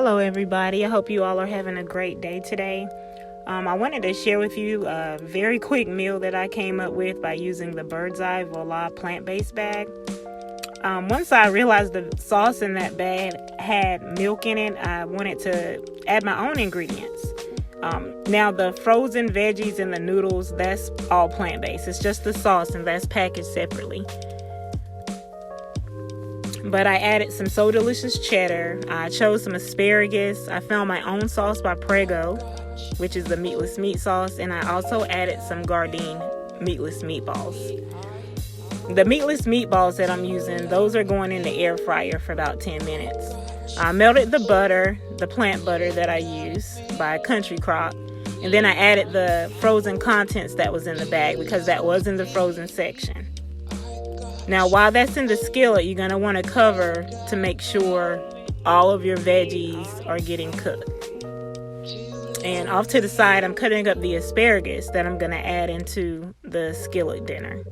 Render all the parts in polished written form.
Hello everybody, I hope you all are having a great day today. I wanted to share with you a very quick meal that I came up with by using the BirdsEye Voila plant-based bag. Once I realized the sauce in that bag had milk in it, I wanted to add my own ingredients. Now the frozen veggies and the noodles, that's all plant-based. It's just the sauce and that's packaged separately. But I added some So Delicious cheddar. I chose some asparagus. I found my own sauce by Prego, which is the meatless meat sauce. And I also added some Gardein meatless meatballs. The meatless meatballs that I'm using, those are going in the air fryer for about 10 minutes. I melted the butter, the plant butter that I use by Country Crock. And then I added the frozen contents that was in the bag because that was in the frozen section. Now, while that's in the skillet, you're going to want to cover to make sure all of your veggies are getting cooked. And off to the side, I'm cutting up the asparagus that I'm going to add into the skillet dinner.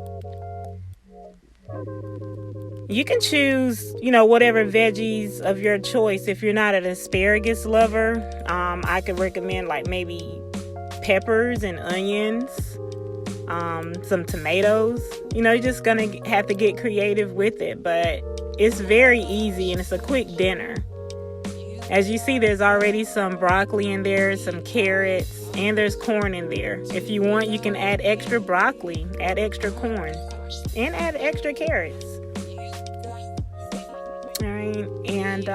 You can choose, whatever veggies of your choice. If you're not an asparagus lover, I could recommend like maybe peppers and onions. Some tomatoes. You're just gonna have to get creative with it, but it's very easy and it's a quick dinner. As you see, there's already some broccoli in there, some carrots, and there's corn in there. If you want, you can add extra broccoli, add extra corn, and add extra carrots. All right, and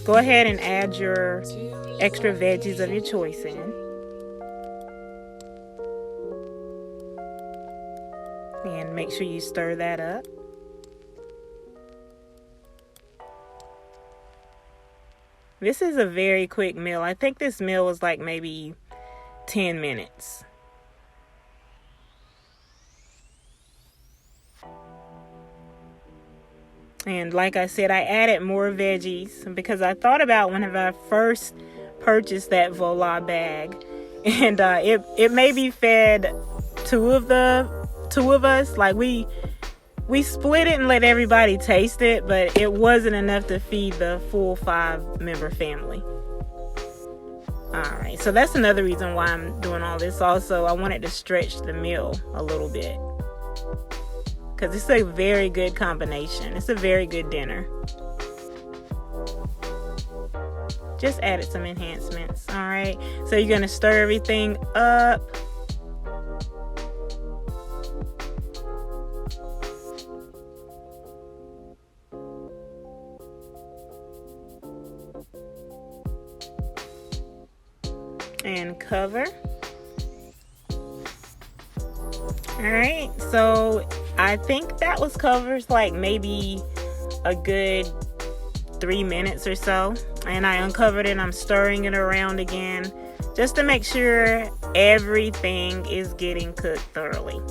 go ahead and add your extra veggies of your choice in. And make sure you stir that up. This is a very quick meal. I think this meal was like maybe 10 minutes. And like I said, I added more veggies because I thought about whenever I first purchased that Voila bag. And it maybe fed two of us. Like we split it and let everybody taste it, but it wasn't enough to feed the full 5-member family. All right, so that's another reason why I'm doing all this. Also, I wanted to stretch the meal a little bit because it's a very good combination. It's a very good dinner. Just added some enhancements. All right, so you're gonna stir everything up. And cover. All right, so I think that was covered like maybe a good 3 minutes or so, and I uncovered it and I'm stirring it around again just to make sure everything is getting cooked thoroughly.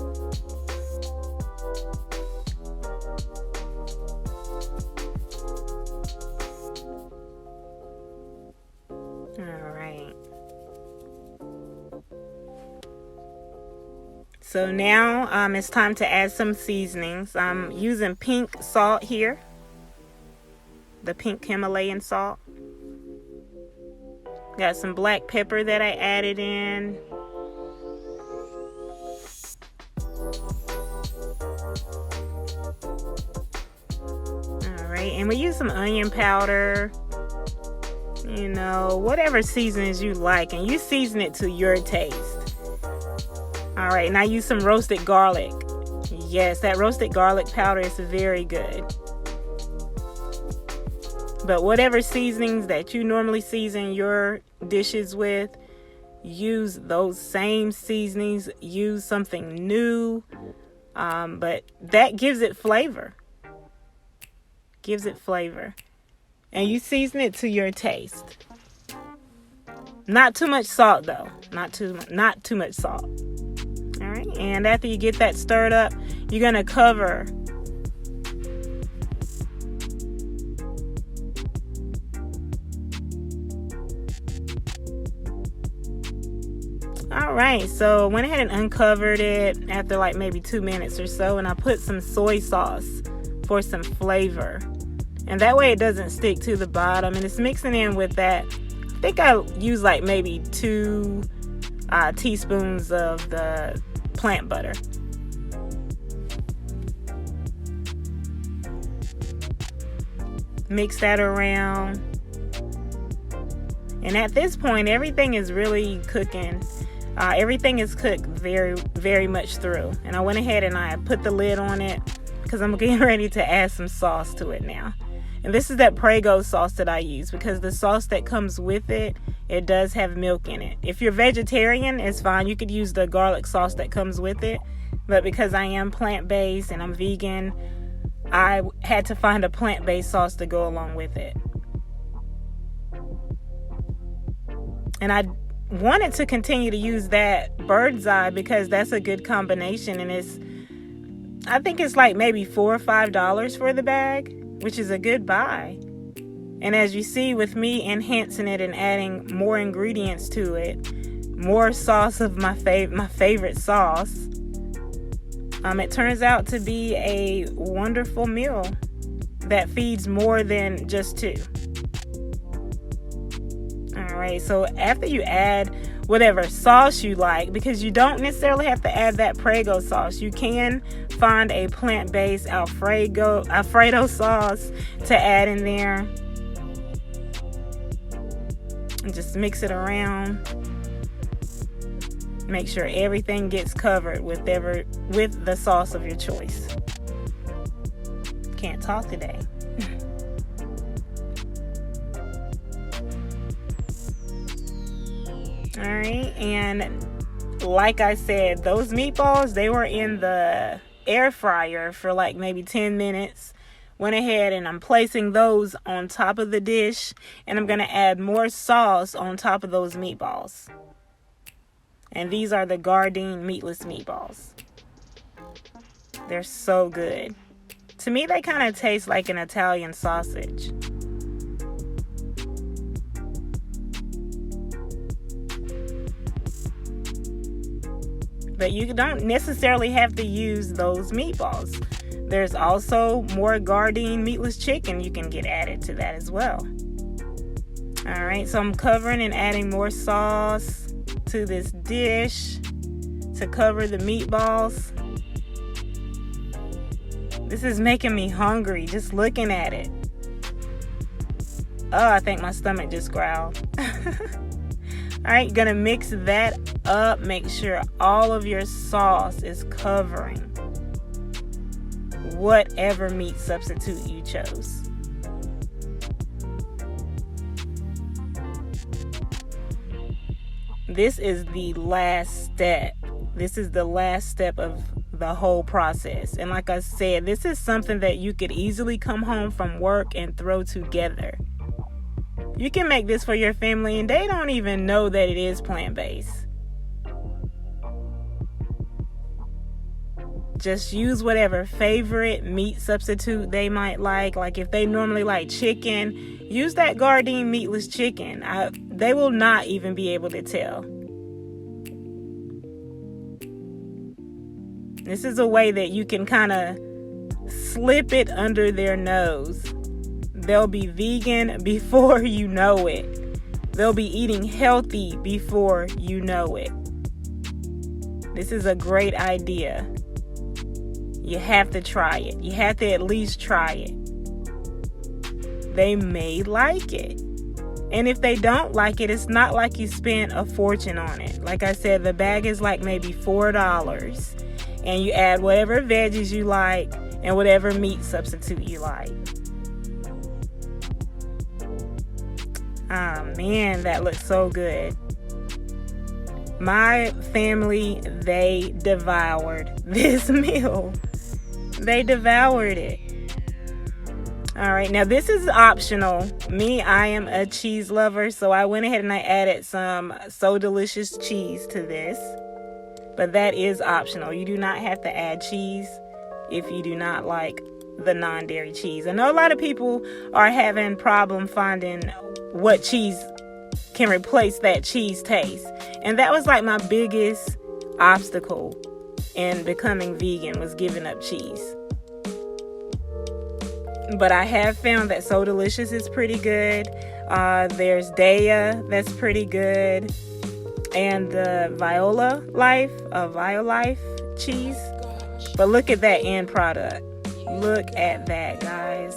So now it's time to add some seasonings. I'm using pink salt here, the pink Himalayan salt. Got some black pepper that I added in. All right, and we use some onion powder, whatever seasonings you like, and you season it to your taste. All right, and I use some roasted garlic. Yes, that roasted garlic powder is very good. But whatever seasonings that you normally season your dishes with, use those same seasonings. Use something new, but that gives it flavor. And you season it to your taste. Not too much salt though. Not too much salt. All right, and after you get that stirred up, you're gonna cover. All right, so went ahead and uncovered it after like maybe 2 minutes or so, and I put some soy sauce for some flavor. And that way it doesn't stick to the bottom. And it's mixing in with that. I think I use like maybe 2 teaspoons of the plant butter. Mix that around. And at this point, everything is really cooking. Everything is cooked very, very much through. And I went ahead and I put the lid on it because I'm getting ready to add some sauce to it now. And this is that Prego sauce that I use because the sauce that comes with it, it does have milk in it. If you're vegetarian, it's fine. You could use the garlic sauce that comes with it. But because I am plant-based and I'm vegan, I had to find a plant-based sauce to go along with it. And I wanted to continue to use that BirdsEye because that's a good combination. And I think it's like maybe $4 or $5 for the bag, which is a good buy. And as you see with me enhancing it and adding more ingredients to it, more sauce of my favorite sauce, it turns out to be a wonderful meal that feeds more than just 2. Alright, so after you add whatever sauce you like, because you don't necessarily have to add that Prego sauce, you can find a plant-based Alfredo sauce to add in there. And just mix it around. Make sure everything gets covered with the sauce of your choice. Can't talk today. Alright, and like I said, those meatballs, they were in the air fryer for like maybe 10 minutes. Went ahead and I'm placing those on top of the dish, and I'm going to add more sauce on top of those meatballs. And these are the Gardein meatless meatballs. They're so good. To me, they kind of taste like an Italian sausage. But you don't necessarily have to use those meatballs. There's also more Gardein meatless chicken you can get added to that as well. Alright, so I'm covering and adding more sauce to this dish to cover the meatballs. This is making me hungry just looking at it. Oh, I think my stomach just growled. Alright, gonna mix that up. Make sure all of your sauce is covering whatever meat substitute you chose. This is the last step. This is the last step of the whole process. And like I said, this is something that you could easily come home from work and throw together. You can make this for your family and they don't even know that it is plant-based. Just use whatever favorite meat substitute they might like. Like if they normally like chicken, use that Gardein meatless chicken. They will not even be able to tell. This is a way that you can kind of slip it under their nose. They'll be vegan before you know it. They'll be eating healthy before you know it. This is a great idea. You have to try it. You have to at least try it. They may like it. And if they don't like it, it's not like you spent a fortune on it. Like I said, the bag is like maybe $4. And you add whatever veggies you like and whatever meat substitute you like. Oh man, that looks so good. My family, they devoured this meal. They devoured it. Alright, now this is optional. Me, I am a cheese lover, so I went ahead and I added some So Delicious cheese to this. But that is optional. You do not have to add cheese if you do not like the non-dairy cheese. I know a lot of people are having problem finding what cheese can replace that cheese taste. And that was like my biggest obstacle in becoming vegan, was giving up cheese. But I have found that So Delicious is pretty good. There's Daya, that's pretty good. And the Voila Life cheese. But look at that end product. Look at that, guys.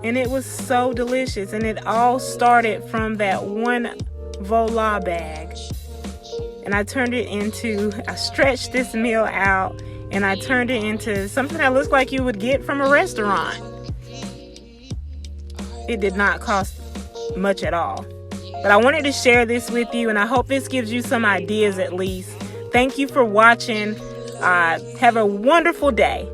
And it was so delicious. And it all started from that one Voila bag. And I stretched this meal out, and I turned it into something that looks like you would get from a restaurant. It did not cost much at all. But I wanted to share this with you, and I hope this gives you some ideas at least. Thank you for watching. Have a wonderful day.